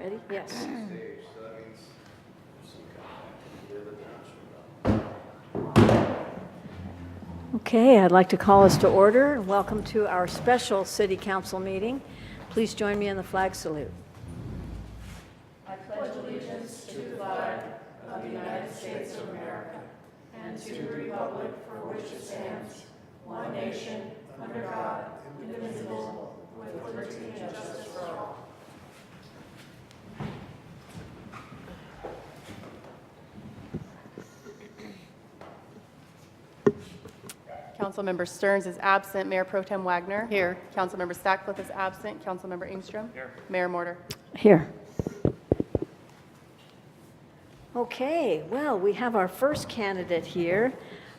Ready? Yes. Stage, so that means some kind of the other direction. Okay, I'd like to call us to order. Welcome to our special City Council meeting. Please join me in the flag salute. Councilmember Stearns is absent. Mayor Pro Tem Wagner. Here. Councilmember Stackcliffe is absent. Councilmember Ingstrom. Here. Mayor Mortar. Here. Okay, well, we have our first candidate here.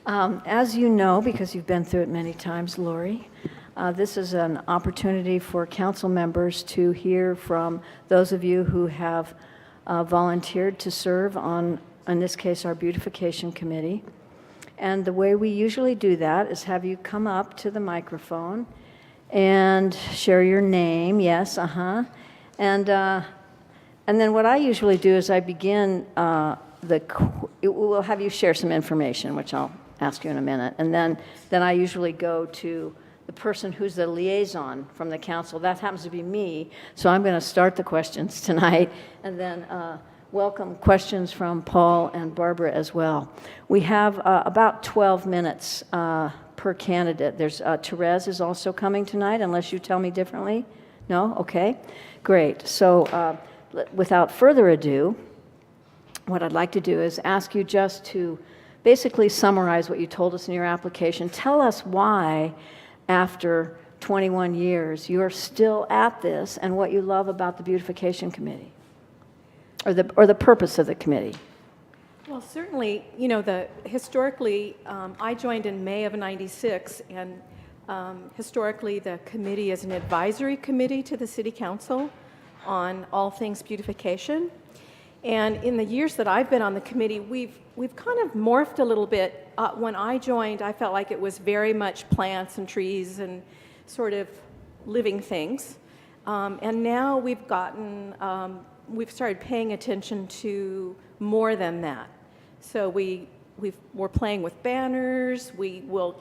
As you know, because you've been through it many times, Lori, this is an opportunity for council members to hear from those of you who have volunteered to serve on, in this case, our beautification committee. And the way we usually do that is have you come up to the microphone and share your name. Yes, And then what I usually do is I begin we'll have you share some information, which I'll ask you in a minute. And then I usually go to the person who's the liaison from the council. That happens to be me. So I'm going to start the questions tonight and then welcome questions from Paul and Barbara as well. We have about 12 minutes per candidate. There's Therese is also coming tonight, unless you tell me differently. No? Okay. Great. So without further ado, what I'd like to do is ask you just to basically summarize what you told us in your application. Tell us why, after 21 years, you're still at this and what you love about the Beautification Committee, or the purpose of the committee. Well, certainly, you know, historically, I joined in May of '96, and historically the committee is an advisory committee to the City Council on all things beautification. And in the years that I've been on the committee, we've kind of morphed a little bit. When I joined, I felt like it was very much plants and trees and sort of living things. And now we've started paying attention to more than that. So we're playing with banners. We will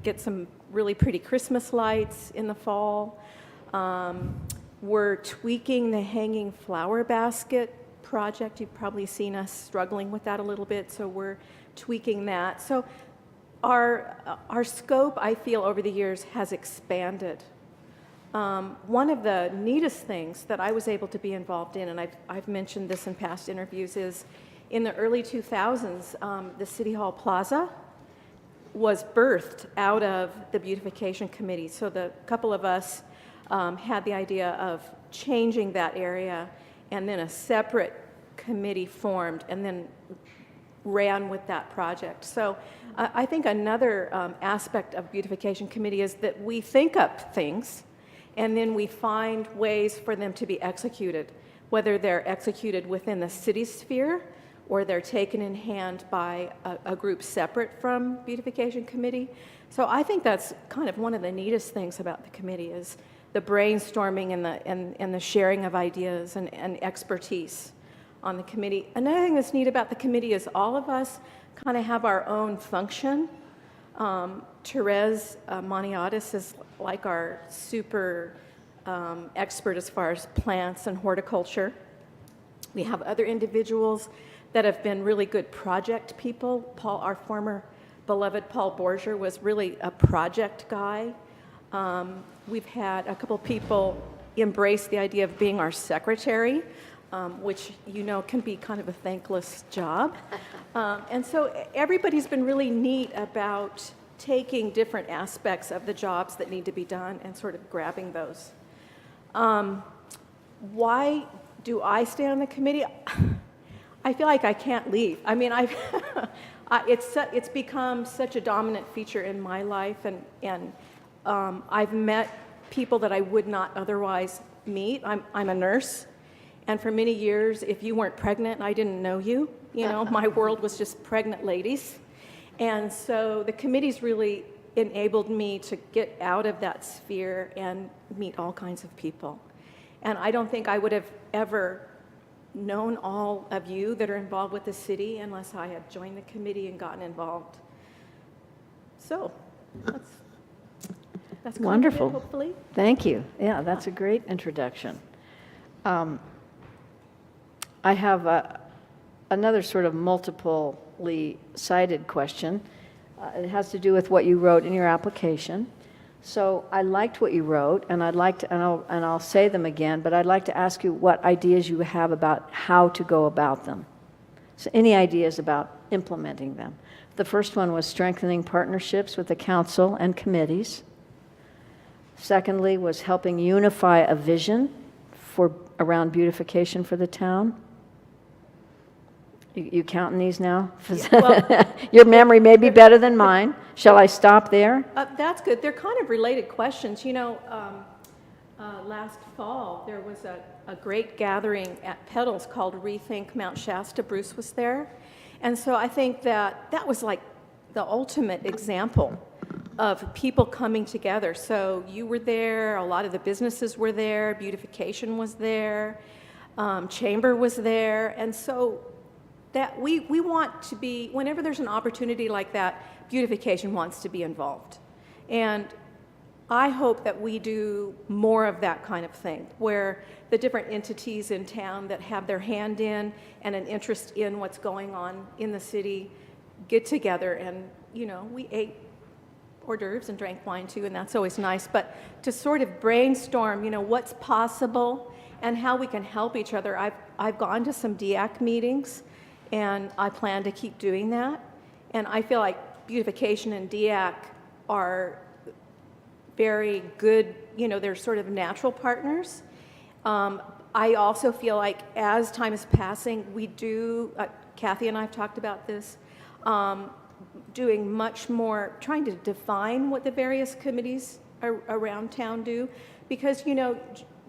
get some really pretty Christmas lights in the fall. We're tweaking the hanging flower basket project. You've probably seen us struggling with that a little bit, so we're tweaking that. So our scope, I feel, over the years has expanded. One of the neatest things that I was able to be involved in, and I've mentioned this in past interviews, is in the early 2000s, the City Hall Plaza was birthed out of the Beautification Committee. So the couple of us had the idea of changing that area, and then a separate committee formed and then ran with that project. So I think another aspect of Beautification Committee is that we think up things and then we find ways for them to be executed, whether they're executed within the city sphere or they're taken in hand by a group separate from Beautification Committee. So I think that's kind of one of the neatest things about the committee is the brainstorming and the sharing of ideas and expertise on the committee. Another thing that's neat about the committee is all of us kind of have our own function. Therese Maniatis is like our super expert as far as plants and horticulture. We have other individuals that have been really good project people. Paul, our former beloved Paul Borger, was really a project guy. We've had a couple people embrace the idea of being our secretary, which you know can be kind of a thankless job. And so everybody's been really neat about taking different aspects of the jobs that need to be done and sort of grabbing those. Why do I stay on the committee? I feel like I can't leave. I mean, it's become such a dominant feature in my life, and I've met people that I would not otherwise meet. I'm a nurse, and for many years, if you weren't pregnant, I didn't know you. You know, my world was just pregnant ladies. And so the committee's really enabled me to get out of that sphere and meet all kinds of people. And I don't think I would have ever known all of you that are involved with the city unless I had joined the committee and gotten involved. So that's Wonderful. confident, hopefully. Thank you. Yeah, that's a great introduction. I have another sort of multiply sided question. It has to do with what you wrote in your application. So I liked what you wrote, and I'd like to, and I'll say them again, but I'd like to ask you what ideas you have about how to go about them. So any ideas about implementing them? The first one was strengthening partnerships with the council and committees. Secondly was helping unify a vision around beautification for the town. You counting these now? Well, Your memory may be better than mine. Shall I stop there? That's good. They're kind of related questions. You know, last fall, there was a great gathering at Petals called Rethink Mount Shasta. Bruce was there. And so I think that was like the ultimate example of people coming together. So you were there, a lot of the businesses were there, beautification was there, Chamber was there. And so that we want to be, whenever there's an opportunity like that, beautification wants to be involved. And I hope that we do more of that kind of thing, where the different entities in town that have their hand in and an interest in what's going on in the city get together. And, you know, we ate hors d'oeuvres and drank wine too, and that's always nice. But to sort of brainstorm, you know, what's possible and how we can help each other. I've gone to some DEAC meetings, and I plan to keep doing that. And I feel like beautification and DEAC are very good, you know, they're sort of natural partners. I also feel like as time is passing, we do, Kathy and I have talked about this, doing much more, trying to define what the various committees around town do. Because, you know,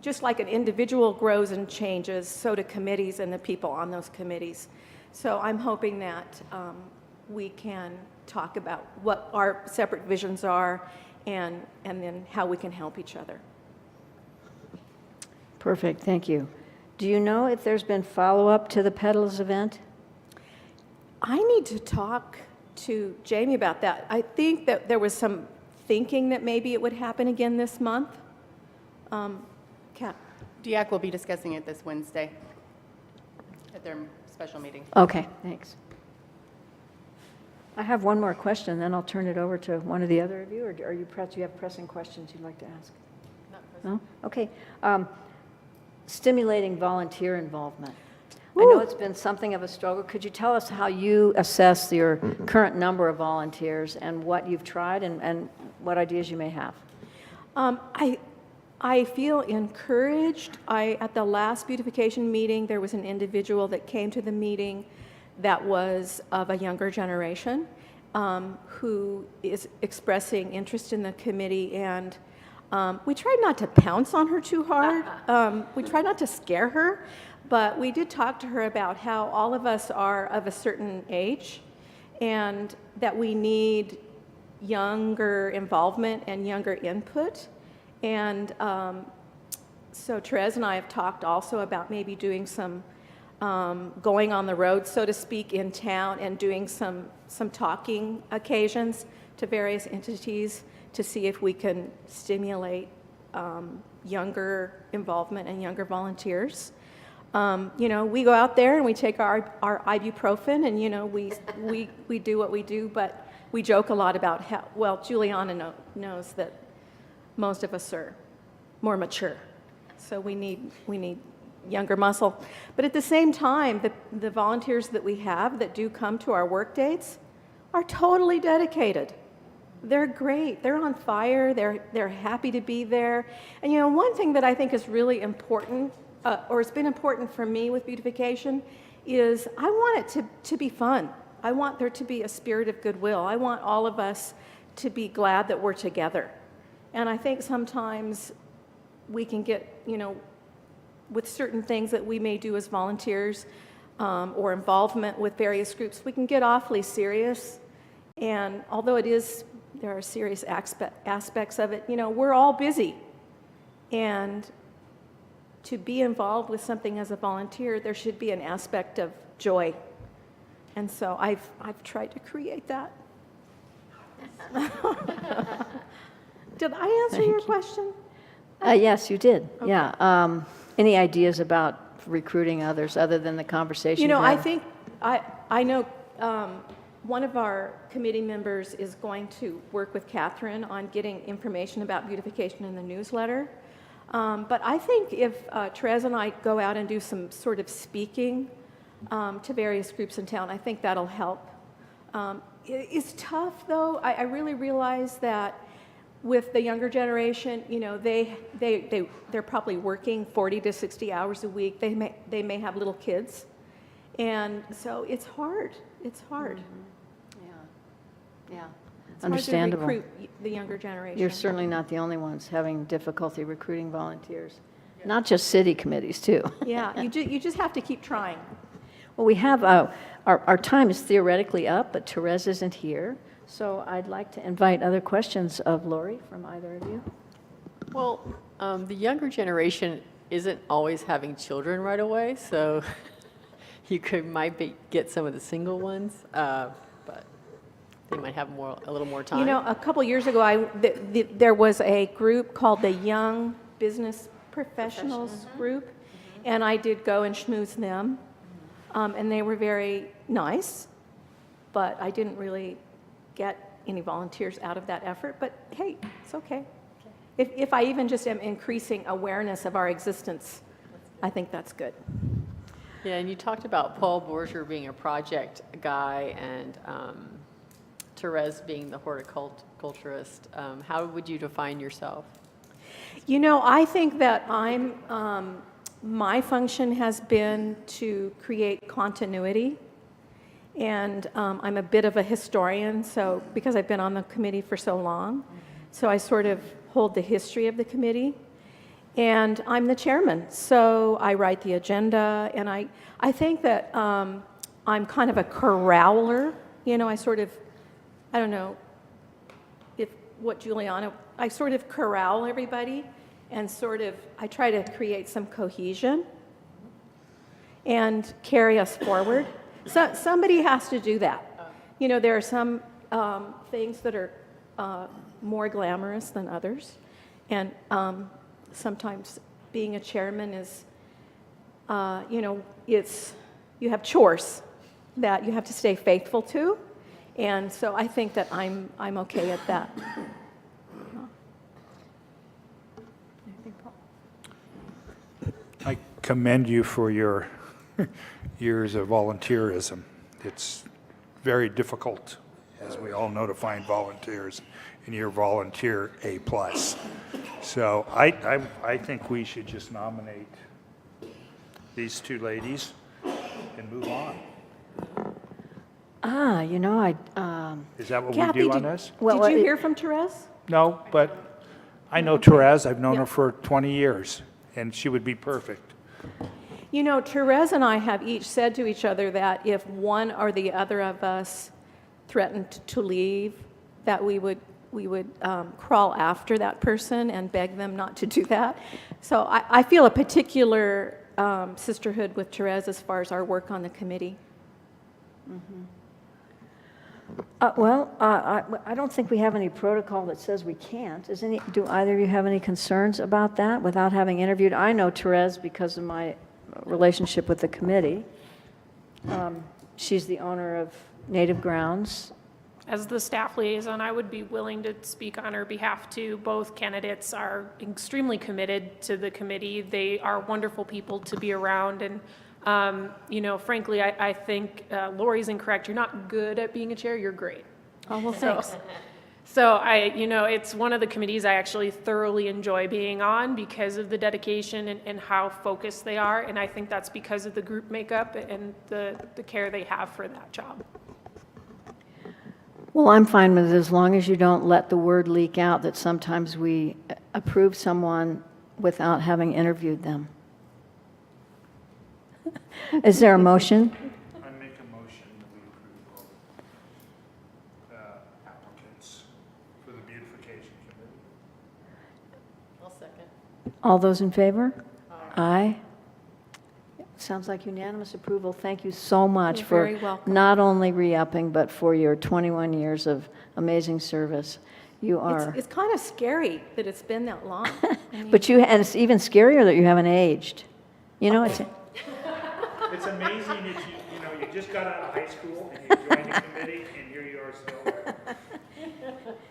just like an individual grows and changes, so do committees and the people on those committees. So I'm hoping that we can talk about what our separate visions are and then how we can help each other. Perfect, thank you. Do you know if there's been follow-up to the Petals event? I need to talk to Jamie about that. I think that there was some thinking that maybe it would happen again this month. Kat? DEAC will be discussing it this Wednesday at their special meeting. Okay, thanks. I have one more question, then I'll turn it over to one of the other of you, or are you do you have pressing questions you'd like to ask? No? Okay. Stimulating volunteer involvement. I know it's been something of a struggle. Could you tell us how you assess your current number of volunteers and what you've tried and what ideas you may have? I feel encouraged. At the last beautification meeting, there was an individual that came to the meeting that was of a younger generation who is expressing interest in the committee, and we tried not to pounce on her too hard. We tried not to scare her, but we did talk to her about how all of us are of a certain age and that we need younger involvement and younger input. And so Therese and I have talked also about maybe doing some going on the road, so to speak, in town and doing some talking occasions to various entities to see if we can stimulate younger involvement and younger volunteers. You know, we go out there and we take our ibuprofen and, you know, we do what we do, but we joke a lot about how, well, Juliana knows that most of us are more mature, so we need younger muscle. But at the same time, the volunteers that we have that do come to our work dates are totally dedicated. They're great. They're on fire. They're happy to be there. And you know, one thing that I think is really important, or it's been important for me with beautification, is I want it to be fun. I want there to be a spirit of goodwill. I want all of us to be glad that we're together. And I think sometimes we can get, you know, with certain things that we may do as volunteers or involvement with various groups, we can get awfully serious. And although there are serious aspects of it, you know, we're all busy. And to be involved with something as a volunteer, there should be an aspect of joy. And so I've tried to create that. Did I answer your question? Yes, you did. Yeah. Any ideas about recruiting others other than the conversation? You know, you I had? think, I know one of our committee members is going to work with Catherine on getting information about beautification in the newsletter. But I think if Therese and I go out and do some sort of speaking to various groups in town, I think that'll help. It's tough, though. I really realize that with the younger generation, you know, they're probably working 40 to 60 hours a week. They may have little kids. And so it's hard. It's hard. Yeah. It's Understandable. hard to recruit the younger generation. You're certainly not the only ones having difficulty recruiting volunteers. Not just city committees, too. Yeah, you just have to keep trying. Well, we have, our time is theoretically up, but Therese isn't here. So I'd like to invite other questions of Lori from either of you. Well, the younger generation isn't always having children right away, so you get some of the single ones, but they might have a little more time. You know, a couple years ago, there was a group called the Young Business Professionals Group, and I did go and schmooze them, and they were very nice, but I didn't really get any volunteers out of that effort, but hey, it's okay. If I even just am increasing awareness of our existence, I think that's good. Yeah, and you talked about Paul Borger being a project guy and Therese being the horticulturist. How would you define yourself? You know, I think that my function has been to create continuity. And I'm a bit of a historian, so because I've been on the committee for so long, so I sort of hold the history of the committee. And I'm the chairman, so I write the agenda, and I think that I'm kind of a corraler. You know, I don't know what Juliana, I sort of corral everybody, and I try to create some cohesion and carry us forward. So somebody has to do that. You know, there are some things that are more glamorous than others, and sometimes being a chairman is, you know, you have chores that you have to stay faithful to, and so I think that I'm okay at that. I commend you for your years of volunteerism. It's very difficult, as we all know, to find volunteers, and you're volunteer A+. So I think we should just nominate these two ladies and move on. You know, Is that what Kathy, we do on did- this? Well, Did you it- hear from Therese? No, but I know Therese. I've known Yeah. her for 20 years, and she would be perfect. You know, Therese and I have each said to each other that if one or the other of us threatened to leave, that we would crawl after that person and beg them not to do that. So I feel a particular sisterhood with Therese as far as our work on the committee. I don't think we have any protocol that says we can't. Do either of you have any concerns about that without having interviewed? I know Therese because of my relationship with the committee. She's the owner of Native Grounds. As the staff liaison, I would be willing to speak on her behalf too. Both candidates are extremely committed to the committee. They are wonderful people to be around, and you know, frankly, I think Lori's incorrect. You're not good at being a chair. You're great. Oh, well, thanks. So you know, it's one of the committees I actually thoroughly enjoy being on because of the dedication and how focused they are, and I think that's because of the group makeup and the care they have for that job. Well, I'm fine with it as long as you don't let the word leak out that sometimes we approve someone without having interviewed them. Is there a motion? I make a motion that we approve all applicants for the beautification committee. I'll second. All those in favor? Aye. Sounds like unanimous approval. Thank you so much You're for very welcome. not only re-upping, but for your 21 years of amazing service. You are, It's kind of scary that it's been that long. I mean, but and it's even scarier that you haven't aged. You know, it's, It's amazing that you just got out of high school and you joined the committee and here you are still.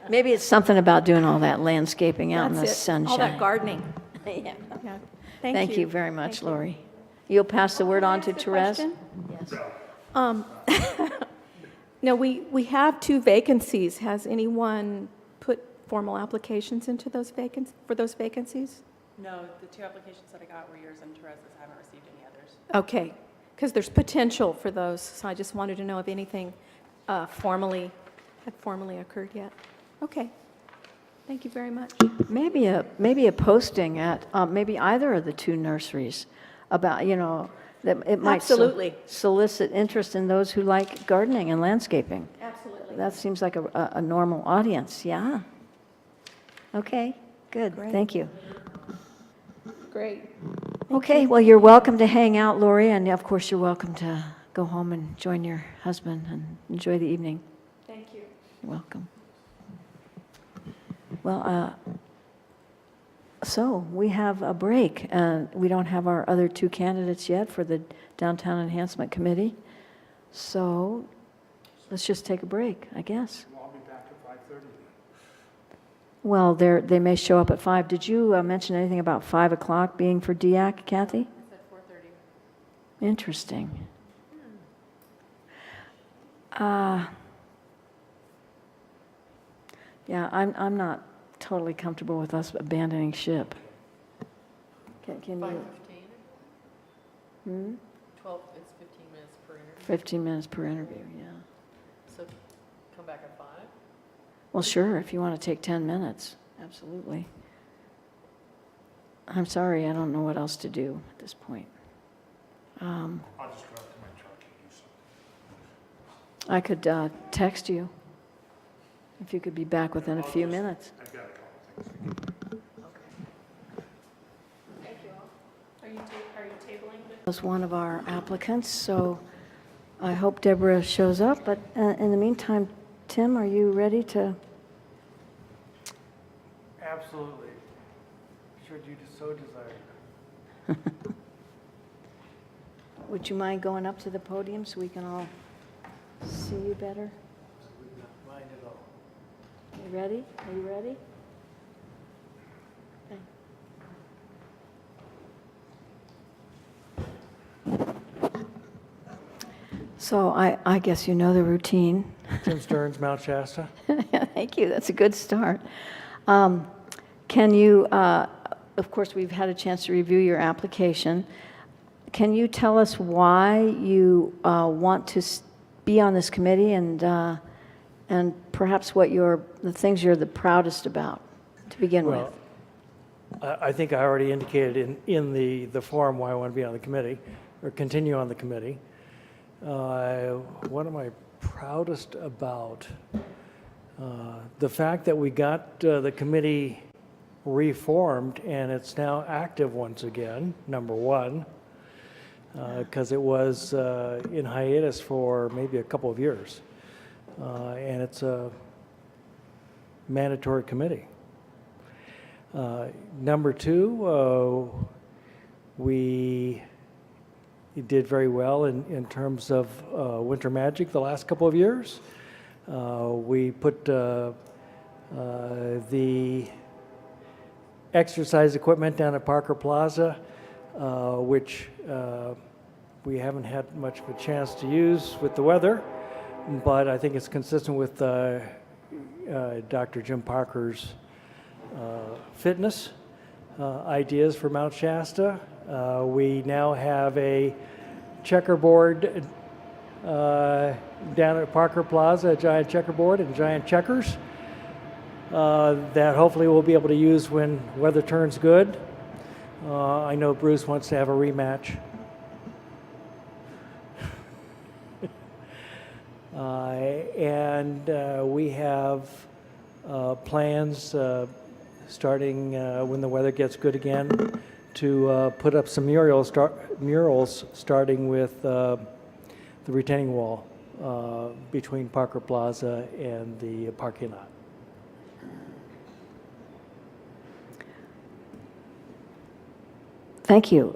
maybe it's something about doing all that landscaping out in the that's it. sunshine. All that gardening. Yeah. Yeah. Thank you very much, Thank you. Lori. You'll pass the word on to Can I ask a Therese? question? Yes. No, we have 2 vacancies. Has anyone put formal applications into those for those vacancies? No, the 2 applications that I got were yours and Teresa's. I haven't received any others. Okay, because there's potential for those, so I just wanted to know if anything had formally occurred yet. Okay, thank you very much. Maybe a posting at, maybe either of the 2 nurseries about, that it might Absolutely. solicit interest in those who like gardening and landscaping. Absolutely. That seems like a normal audience, yeah. Okay, good, Great. thank you. Great. Okay, well, you're welcome to hang out, Lori, and of course, you're welcome to go home and join your husband and enjoy the evening. Thank you. You're welcome. Well, so we have a break, and we don't have our other 2 candidates yet for the Downtown Enhancement Committee. So let's just take a break, I guess. I'll be back at 5:30. Well, they may show up at 5. Did you mention anything about 5 o'clock being for DIAC, Kathy? I said 4:30. Interesting. Yeah, I'm not totally comfortable with us abandoning ship. Can you, 5:15? hmm? 12, it's 15 minutes per interview, 15 minutes per interview, yeah. so come back at 5? Well, sure, if you want to take 10 minutes, absolutely. I'm sorry, I don't know what else to do at this point. I'll just go out to my truck and do something. I could text you if you could be back within a few minutes. I've got a couple things to do. Thank you all. Are you tabling this? Was one of our applicants, so I hope Deborah shows up, but in the meantime, Tim, are you ready to? Absolutely. Should you so desire. Would you mind going up to the podium so we can all see you better? Would not mind at all. You ready? Are you ready? Okay. So I guess you know the routine. Tim Stearns, Mount Shasta. Thank you, that's a good start. Can you, of course, we've had a chance to review your application. Can you tell us why you want to be on this committee and perhaps what the things you're the proudest about to begin Well, with? I think I already indicated in the forum why I want to be on the committee, or continue on the committee. What am I proudest about? The fact that we got the committee reformed and it's now active once again, number one, because it was in hiatus for maybe a couple of years. And it's a mandatory committee. Number two, we did very well in terms of Winter Magic the last couple of years. We put the exercise equipment down at Parker Plaza, which we haven't had much of a chance to use with the weather, but I think it's consistent with Dr. Jim Parker's fitness ideas for Mount Shasta. We now have a checkerboard down at Parker Plaza, a giant checkerboard and giant checkers that hopefully we'll be able to use when weather turns good. I know Bruce wants to have a rematch. And we have plans starting when the weather gets good again to put up some murals starting with the retaining wall between Parker Plaza and the parking lot. Thank you.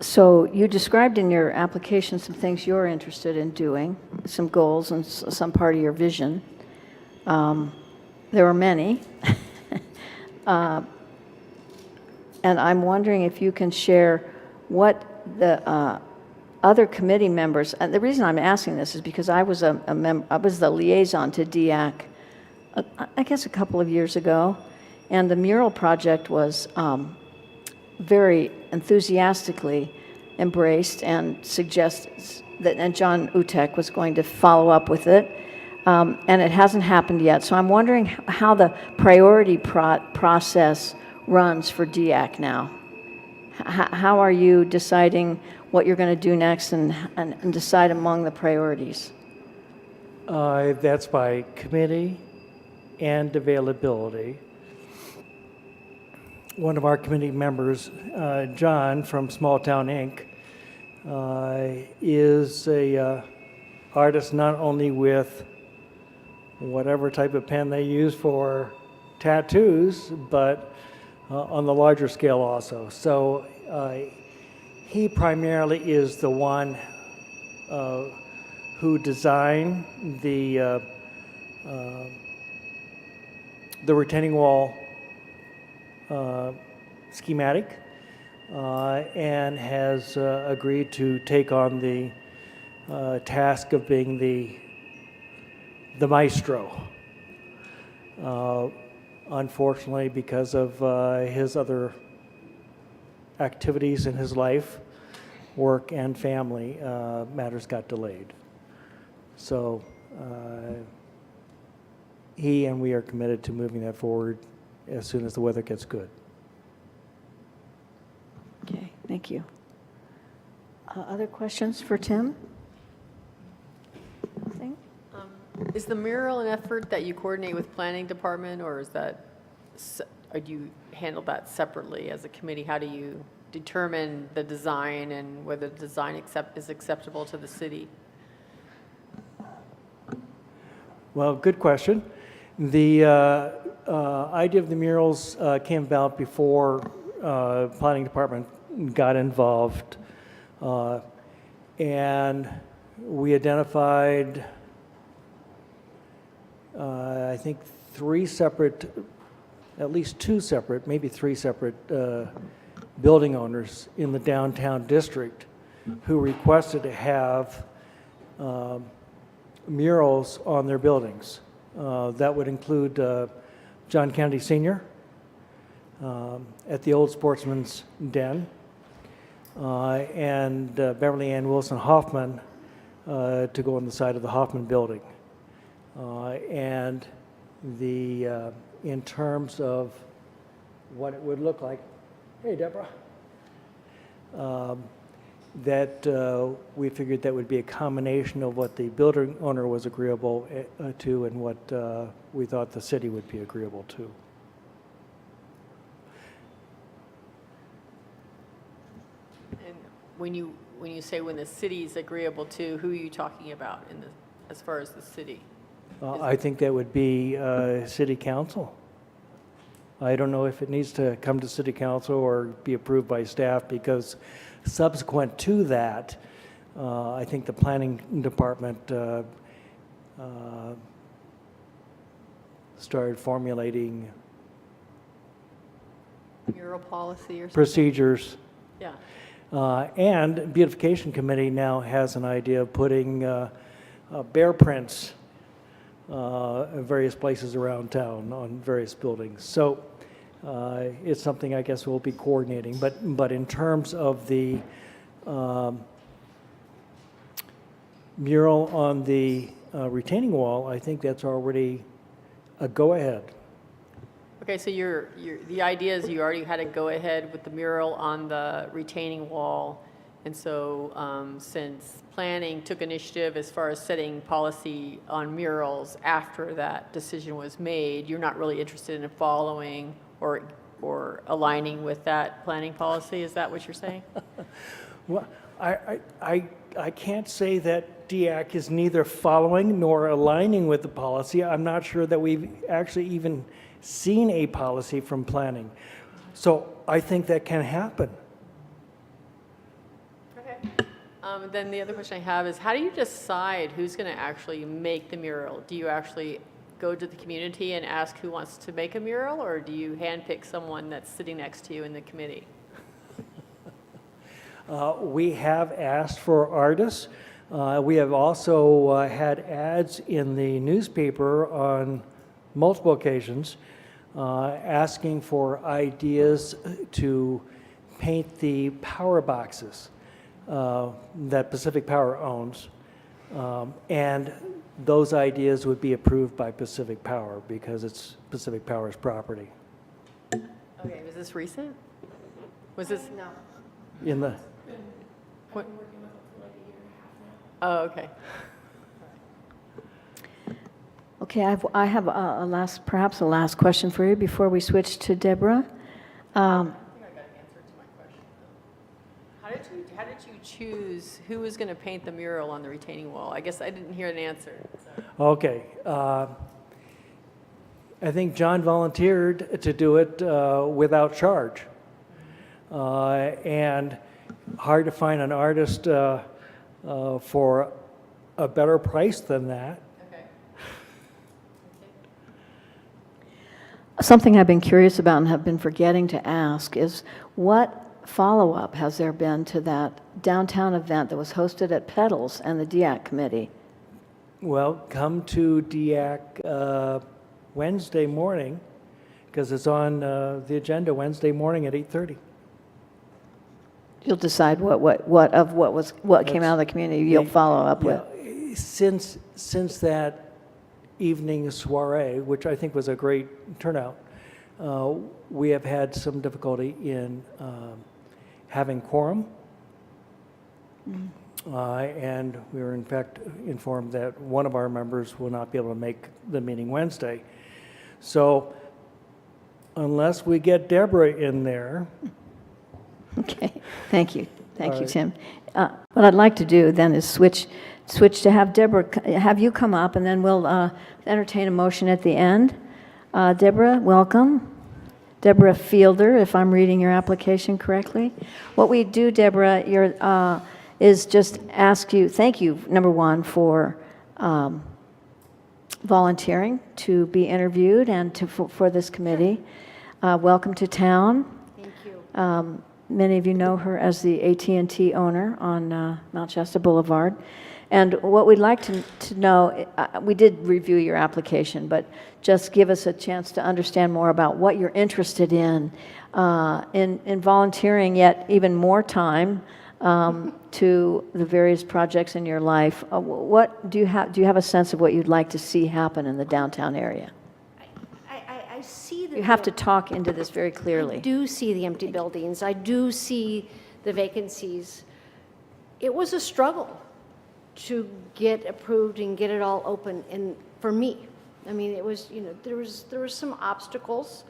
So you described in your application some things you're interested in doing, some goals and some part of your vision. There are many. And I'm wondering if you can share what the other committee members, and the reason I'm asking this is because I was I was the liaison to DEAC, I guess a couple of years ago, and the mural project was very enthusiastically embraced and suggests that, and John Utek was going to follow up with it, and it hasn't happened yet. So I'm wondering how the priority process runs for DEAC now. How are you deciding what you're going to do next and decide among the priorities? That's by committee and availability. One of our committee members, John from Small Town Inc., is a artist not only with whatever type of pen they use for tattoos, but on the larger scale also. So he primarily is the one who designed the retaining wall schematic and has agreed to take on the task of being the maestro. Unfortunately, because of his other activities in his life, work and family, matters got delayed. So he and we are committed to moving that forward as soon as the weather gets good. Okay, thank you. Other questions for Tim? Nothing? Is the mural an effort that you coordinate with planning department, or is that, or do you handle that separately as a committee? How do you determine the design and whether the design is acceptable to the city? Well, good question. The idea of the murals came about before planning department got involved, and we identified I think at least two separate, maybe three separate building owners in the downtown district who requested to have murals on their buildings. That would include John Kennedy Sr. At the old Sportsman's Den, and Beverly Ann Wilson Hoffman to go on the side of the Hoffman building. And in terms of what it would look like, hey Deborah, that we figured that would be a combination of what the building owner was agreeable to and what we thought the city would be agreeable to. And when you say when the city is agreeable to, who are you talking about as far as the city? I think that would be city council. I don't know if it needs to come to city council or be approved by staff, because subsequent to that, I think the planning department started formulating Mural policy or something? procedures. Yeah. And beautification committee now has an idea of putting bear prints in various places around town on various buildings. So it's something I guess we'll be coordinating. But in terms of the mural on the retaining wall, I think that's already a go-ahead. Okay, so the idea is you already had a go-ahead with the mural on the retaining wall, and so since planning took initiative as far as setting policy on murals after that decision was made, you're not really interested in following or or aligning with that planning policy? Is that what you're saying? Well, I can't say that DEAC is neither following nor aligning with the policy. I'm not sure that we've actually even seen a policy from planning. So I think that can happen. Then the other question I have is, how do you decide who's going to actually make the mural? Do you actually go to the community and ask who wants to make a mural, or do you handpick someone that's sitting next to you in the committee? We have asked for artists. We have also had ads in the newspaper on multiple occasions asking for ideas to paint the power boxes that Pacific Power owns. And those ideas would be approved by Pacific Power because it's Pacific Power's property. Okay, was this recent? Was this? No. In the, What? Oh, okay. Okay, I have perhaps a last question for you before we switch to Deborah. I think I got an answer to my question. How did you choose who was going to paint the mural on the retaining wall? I guess I didn't hear an answer. So. okay. I think John volunteered to do it without charge. And hard to find an artist for a better price than that. Okay. Something I've been curious about and have been forgetting to ask is what follow-up has there been to that downtown event that was hosted at Petals and the DEAC committee? Well, come to DEAC Wednesday morning, because it's on the agenda Wednesday morning at 8:30. You'll decide what came out of the community you'll follow up with. Yeah, since that evening soiree, which I think was a great turnout, we have had some difficulty in having quorum. And we were in fact informed that one of our members will not be able to make the meeting Wednesday. So unless we get Deborah in there. Okay, thank you. Thank All you, right. Tim. What I'd like to do then is switch to have Deborah, have you come up, and then we'll entertain a motion at the end. Deborah, welcome. Deborah Fielder, if I'm reading your application correctly. What we do, Deborah, is just ask you, thank you, number one, for volunteering to be interviewed and for this committee. Welcome to town. Thank you. Many of you know her as the AT&T owner on Mount Shasta Boulevard. And what we'd like to know, we did review your application, but just give us a chance to understand more about what you're interested in volunteering yet even more time to the various projects in your life. What do you have a sense of what you'd like to see happen in the downtown area? I see the. You have to talk into this very I clearly. do see the empty buildings. I do see the vacancies. It was a struggle to get approved and get it all open, and for me, I mean, it was, there was some obstacles.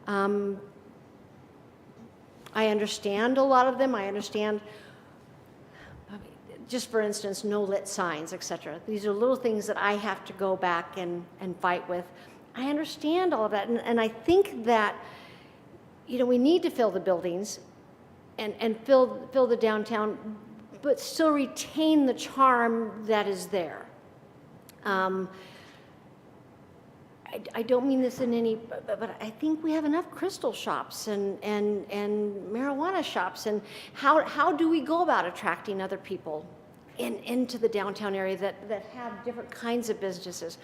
I understand a lot of them. I understand, just for instance, no lit signs, etc. These are little things that I have to go back and fight with. I understand all of that, and I think that, we need to fill the buildings and fill the downtown, but still retain the charm that is there. I don't mean this in any, but I think we have enough crystal shops and marijuana shops, and how do we go about attracting other people into the downtown area that have different kinds of businesses?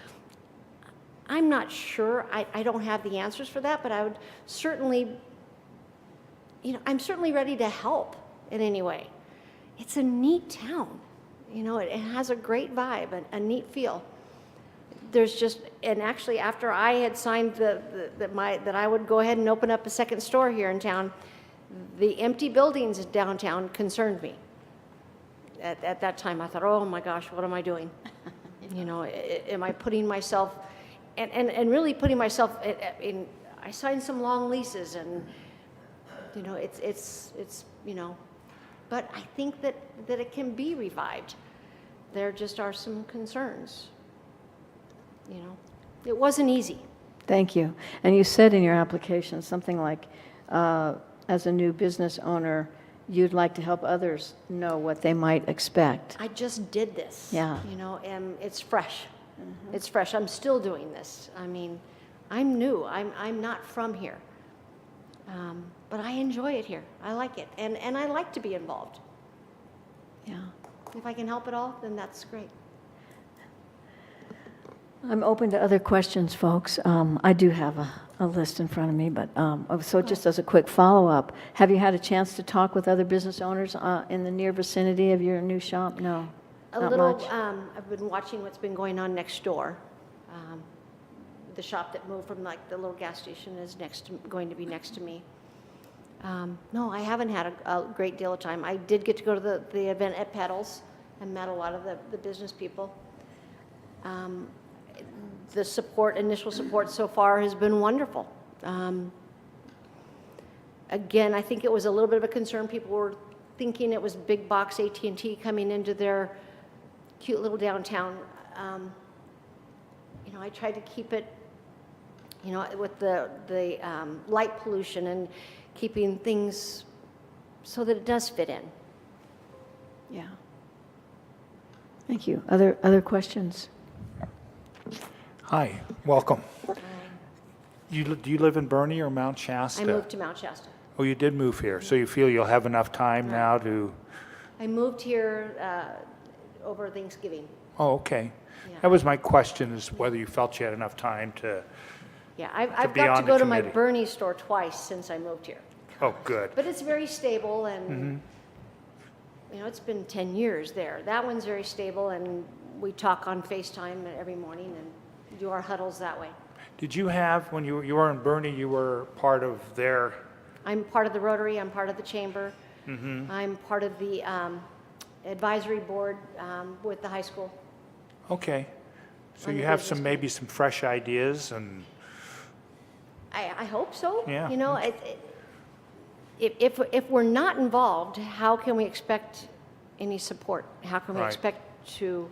I'm not sure. I don't have the answers for that, but I would certainly, I'm certainly ready to help in any way. It's a neat town. It has a great vibe, a neat feel. There's just, and actually after I had signed that I would go ahead and open up a second store here in town, the empty buildings downtown concerned me. At that time, I thought, oh my gosh, what am I doing? Am I putting myself, and really putting myself in, I signed some long leases, and it's but I think that it can be revived. There just are some concerns. It wasn't easy. Thank you. And you said in your application something like, as a new business owner, you'd like to help others know what they might expect. I just did this. Yeah. And it's fresh. It's fresh. I'm still doing this. I mean, I'm new. I'm not from here. But I enjoy it here. I like it. And I like to be involved. Yeah. If I can help at all, then that's great. I'm open to other questions, folks. I do have a list in front of me, but so just as a quick follow-up, have you had a chance to talk with other business owners in the near vicinity of your new shop? No, A not little, much. I've been watching what's been going on next door. The shop that moved from like the little gas station is going to be next to me. No, I haven't had a great deal of time. I did get to go to the event at Petals and met a lot of the business people. The initial support so far has been wonderful. Again, I think it was a little bit of a concern. People were thinking it was big box AT&T coming into their cute little downtown. I tried to keep it, with the light pollution and keeping things so that it does fit in. Yeah. Thank you. Other questions? Hi, welcome. Do you live in Bernie or Mount Shasta? I moved to Mount Shasta. Oh, you did move here, so you feel you'll have enough time now to, I moved here over Thanksgiving. oh, okay. Yeah. That was my question, is whether you felt you had enough time to, Yeah, I've be got on to the go to my committee. Bernie store twice since I moved here. oh, good. But it's very stable, and it's been 10 years there. That one's very stable, and we talk on FaceTime every morning and do our huddles that way. Did you have, when you were in Bernie, you were part of their, I'm part of the Rotary, I'm part of the Chamber. I'm part of the advisory board with the high school. okay. So On you the have business maybe some fresh ideas and, I hope so. Yeah. If we're not involved, how can we expect any support? How can we Right. expect to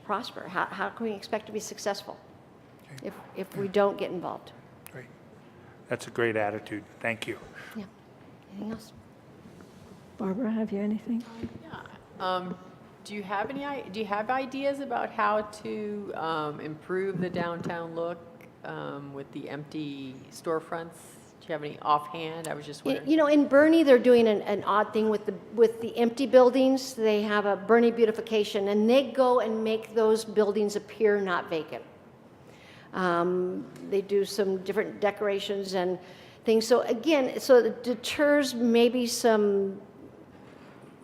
prosper? How can we expect to be successful if we don't get involved? great. That's a great attitude. Thank you. Yeah. Anything else? Barbara, have you anything? Do you have ideas about how to improve the downtown look with the empty storefronts? Do you have any offhand? I was just wondering. In Bernie, they're doing an odd thing with the empty buildings. They have a Bernie beautification, and they go and make those buildings appear not vacant. They do some different decorations and things. So again, so it deters maybe some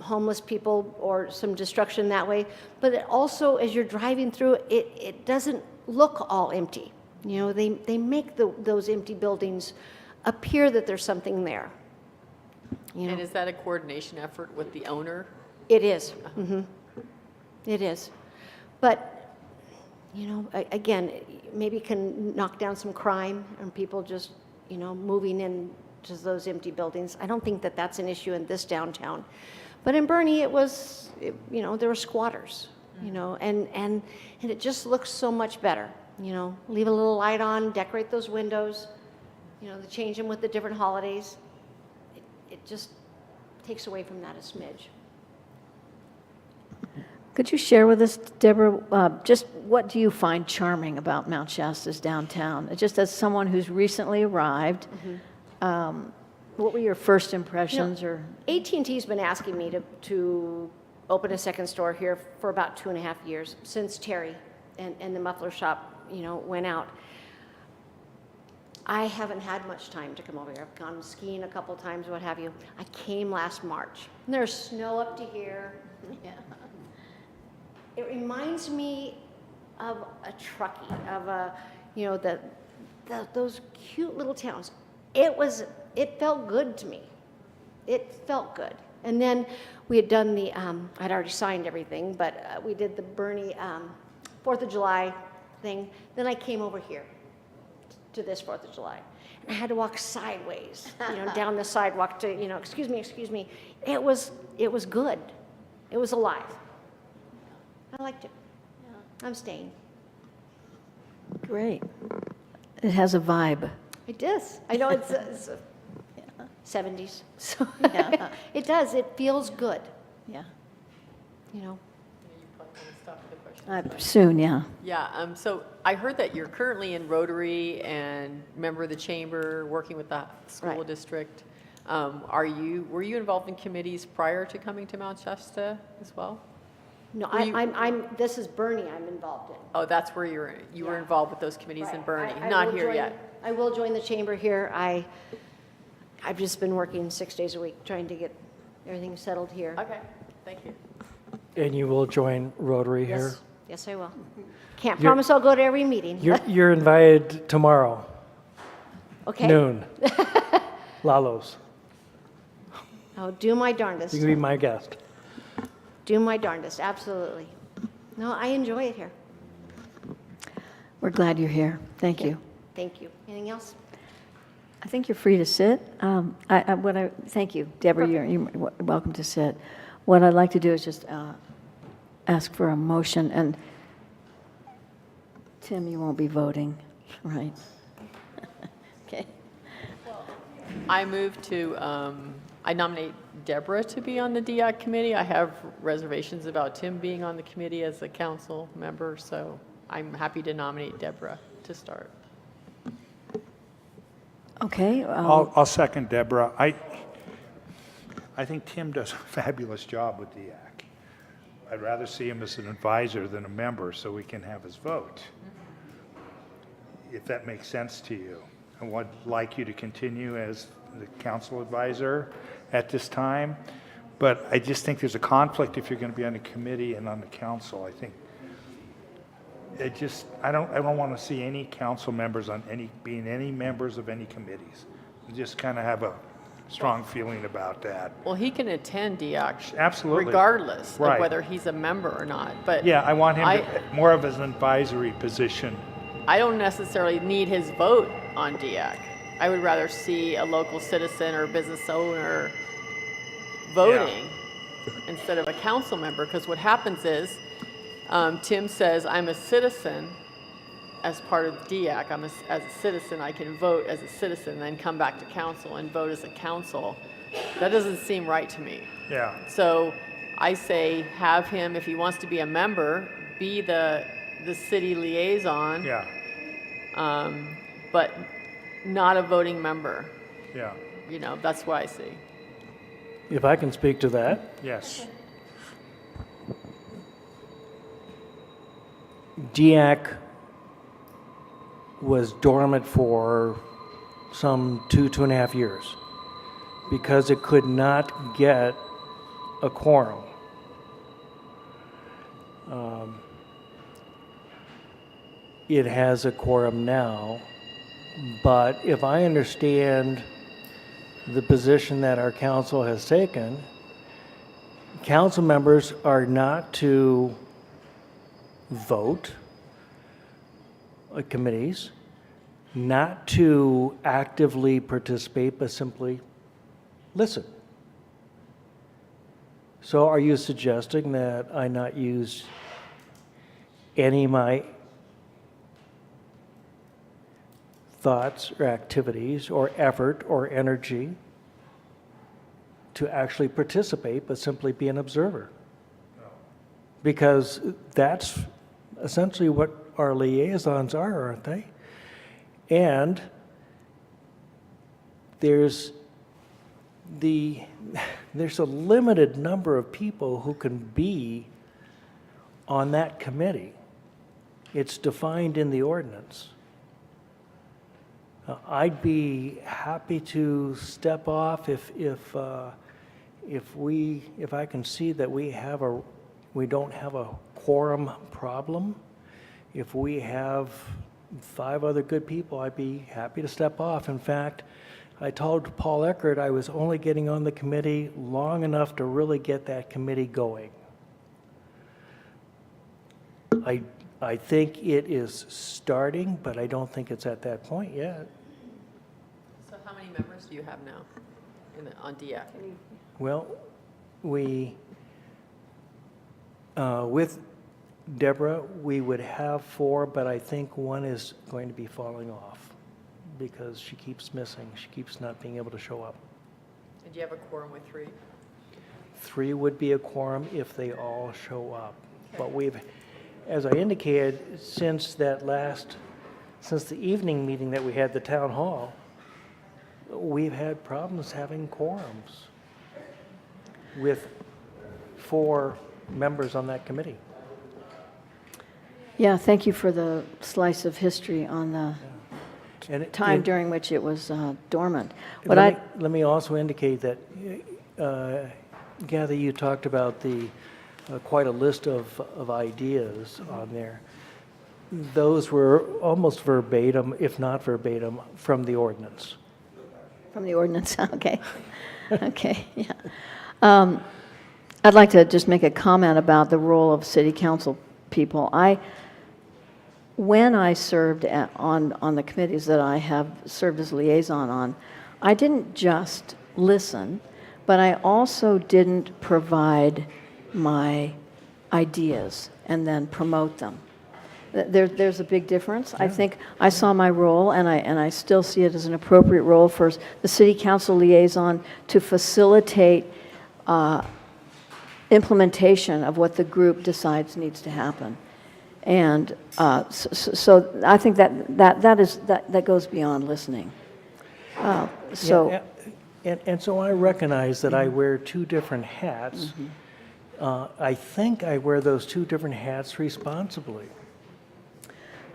homeless people or some destruction that way. But it also, as you're driving through, it doesn't look all empty. They make those empty buildings appear that there's something there. And is that a coordination effort with the owner? It is. It is. But, again, maybe it can knock down some crime and people just, moving into those empty buildings. I don't think that that's an issue in this downtown. But in Bernie, there were squatters, and it just looks so much better. Leave a little light on, decorate those windows, to change them with the different holidays. It just takes away from that a smidge. Could you share with us, Deborah, just what do you find charming about Mount Shasta's downtown? Just as someone who's recently arrived, what were your first impressions? AT&T's been asking me to open a second store here for about 2.5 years, since Terry and the muffler shop, went out. I haven't had much time to come over here. I've gone skiing a couple times, what have you. I came last March. And there's snow up to here. Yeah. It reminds me of a Truckee, of those cute little towns. It felt good to me. It felt good. And then we had done I'd already signed everything, but we did the Bernie 4th of July thing. Then I came over here to this 4th of July. And I had to walk sideways, down the sidewalk to, excuse me. It was good. It was alive. I liked it. I'm staying. Great. It has a vibe. It does. I know it's 70s. So Yeah. it does. It feels good, Yeah. You probably want to stop with the question. Soon, yeah. Yeah, so I heard that you're currently in Rotary and member of the chamber, working with the school Right. district. Were you involved in committees prior to coming to Mount Shasta as well? No, Were you- this is Bernie I'm involved in. Oh, that's where you were Yeah. involved with those committees in Right. Bernie, I not will here join- yet. I will join the chamber here. I've just been working 6 days a week, trying to get everything settled here. Okay, thank you. And you will join Rotary here? Yes, yes, I will. Can't You're- promise I'll go to every meeting. You're invited tomorrow, Okay? noon. Lalo's. I'll do my darndest. You can be my guest. Do my darndest, absolutely. No, I enjoy it here. We're glad you're here. Thank you. Thank you. Anything else? I think you're free to sit. Thank you, Deborah, you're welcome to sit. What I'd like to do is just ask for a motion, and Tim, you won't be voting, right? Okay. I move to, I nominate Deborah to be on the DIAC committee. I have reservations about Tim being on the committee as a council member, so I'm happy to nominate Deborah to start. Okay. I'll second Deborah. I think Tim does a fabulous job with DIAC. I'd rather see him as an advisor than a member so we can have his vote, if that makes sense to you. I would like you to continue as the council advisor at this time, but I just think there's a conflict if you're going to be on the committee and on the council. I think I don't want to see any council members being any members of any committees. I just kind of have a strong feeling about that. Well, he can attend DIAC. Absolutely. Regardless Right. of whether he's a member or not, but. Yeah, I want him more of an advisory position. I don't necessarily need his vote on DIAC. I would rather see a local citizen or business owner voting instead of a council member, because what happens is, Tim says, I'm a citizen as part of DIAC. As a citizen, I can vote as a citizen, then come back to council and vote as a council. That doesn't seem right to me. Yeah. So I say have him, if he wants to be a member, be the city liaison. Yeah. But not a voting member. Yeah. That's what I see. If I can speak to that, Yes. DIAC was dormant for some 2.5 years because it could not get a quorum. It has a quorum now, but if I understand the position that our council has taken, council members are not to vote committees, not to actively participate, but simply listen. So are you suggesting that I not use any of my thoughts or activities or effort or energy to actually participate, but simply be an observer? Because that's essentially what our liaisons are, aren't they? And there's a limited number of people who can be on that committee. It's defined in the ordinance. I'd be happy to step off if I can see that we don't have a quorum problem. If we have 5 other good people, I'd be happy to step off. In fact, I told Paul Eckert I was only getting on the committee long enough to really get that committee going. I I think it is starting, but I don't think it's at that point yet. So how many members do you have now on DIAC? Well, we, with Deborah, we would have 4, but I think one is going to be falling off because she keeps missing. She keeps not being able to show up. And do you have a quorum with 3? 3 would be a quorum if they all show up. But we've, as I indicated, since the evening meeting that we had at the town hall, we've had problems having quorums with 4 members on that committee. Yeah, thank you for the slice of history on the And it- time it- during which it was dormant. What I, Let me also indicate that, Kathy, you talked about the, quite a list of ideas on there. Those were almost verbatim, if not verbatim, from the ordinance. from the ordinance, okay. Okay, yeah. I'd like to just make a comment about the role of city council people. When I served on the committees that I have served as liaison on, I didn't just listen, but I also didn't provide my ideas and then promote them. There's a big difference. I think I saw my role, and I still see it as an appropriate role for the city council liaison to facilitate implementation of what the group decides needs to happen. And so I think that goes beyond listening. So. Yeah, and so I recognize that I wear 2 different hats. I think I wear those 2 different hats responsibly.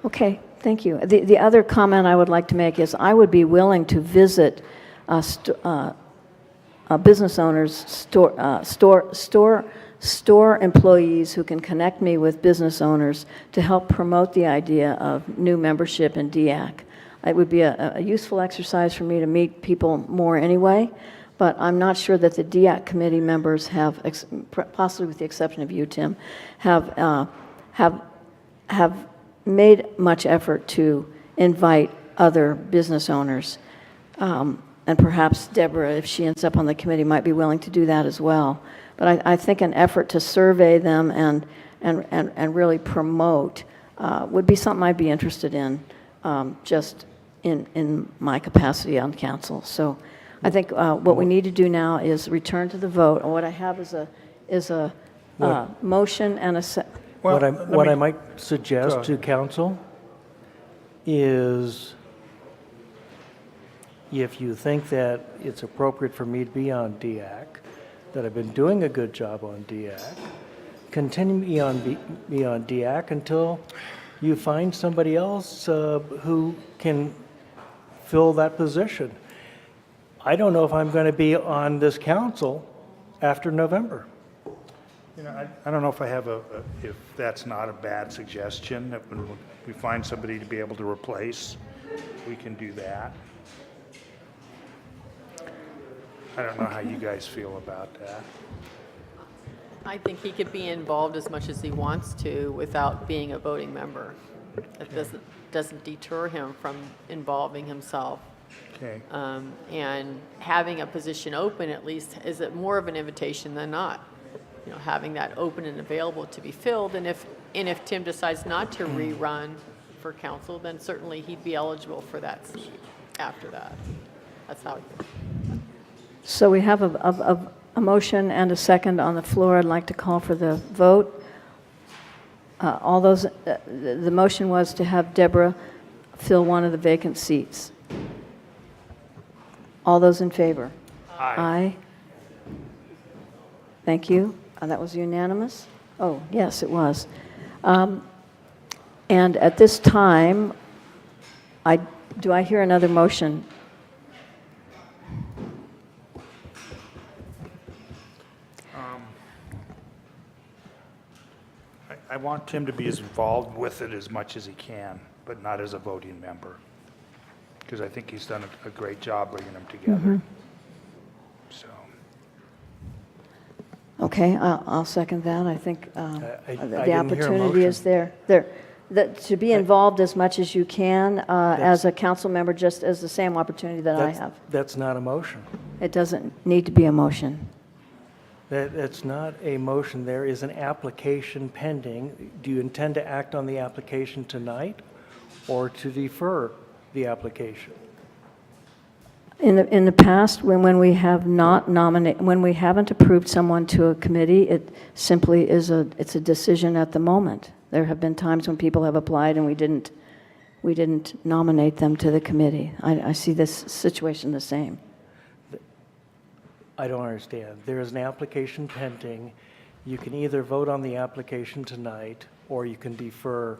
Okay, thank you. The other comment I would like to make is I would be willing to visit business owners, store employees who can connect me with business owners to help promote the idea of new membership in DIAC. It would be a useful exercise for me to meet people more anyway, but I'm not sure that the DIAC committee members have, possibly with the exception of you, Tim, have made much effort to invite other business owners. And perhaps Deborah, if she ends up on the committee, might be willing to do that as well. But I think an effort to survey them and really promote would be something I'd be interested in, just in my capacity on council. So I think what we need to do now is return to the vote. And what I have is a motion and a What I might suggest to council is, if you think that it's appropriate for me to be on DIAC, that I've been doing a good job on DIAC, continue me on DIAC until you find somebody else who can fill that position. I don't know if I'm going to be on this council after November. You know, I don't know if I have if that's not a bad suggestion, that when we find somebody to be able to replace, we can do that. I don't know how you guys feel about that. I think he could be involved as much as he wants to without being a voting member. That doesn't deter him from involving himself. Okay. And having a position open at least is more of an invitation than not. You know, having that open and available to be filled, and if Tim decides not to rerun for council, then certainly he'd be eligible for that seat after that. That's how. So we have a motion and a second on the floor. I'd like to call for the vote. All those, the motion was to have Deborah fill one of the vacant seats. All those in favor? Aye. Thank you. That was unanimous? Oh, yes, it was. And at this time, do I hear another motion? I want Tim to be as involved with it as much as he can, but not as a voting member, because I think he's done a great job bringing them together. So, Okay, I'll second that. I think I the didn't hear a opportunity motion. is there. to be involved as much as you can as a council member, just as the same opportunity that I have. That's not a motion. It doesn't need to be a motion. That's not a motion. There is an application pending. Do you intend to act on the application tonight or to defer the application? In the past, when we have not when we haven't approved someone to a committee, it simply is it's a decision at the moment. There have been times when people have applied and we didn't nominate them to the committee. I see this situation the same. I don't understand. There is an application pending. You can either vote on the application tonight or you can defer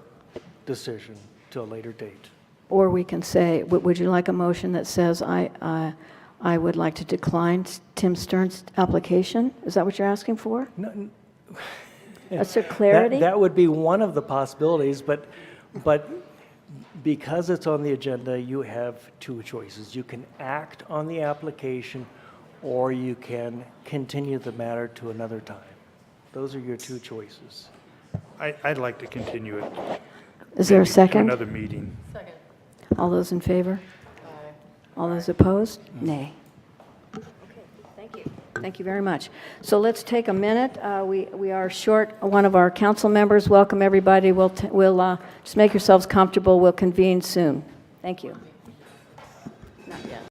decision to a later date. Or we can say, would you like a motion that says, I would like to decline Tim Stern's application? Is that what you're asking for? No, That's a clarity? That would be one of the possibilities, but because it's on the agenda, you have two choices. You can act on the application, or you can continue the matter to another time. Those are your two choices. I'd like to continue it. Is there a maybe to second? another meeting. Second. All those in favor? Aye. All those opposed? Nay. Okay, thank you. Thank you very much. So let's take a minute. We are short one of our council members. Welcome, everybody. We'll just make yourselves comfortable. We'll convene soon. Thank you.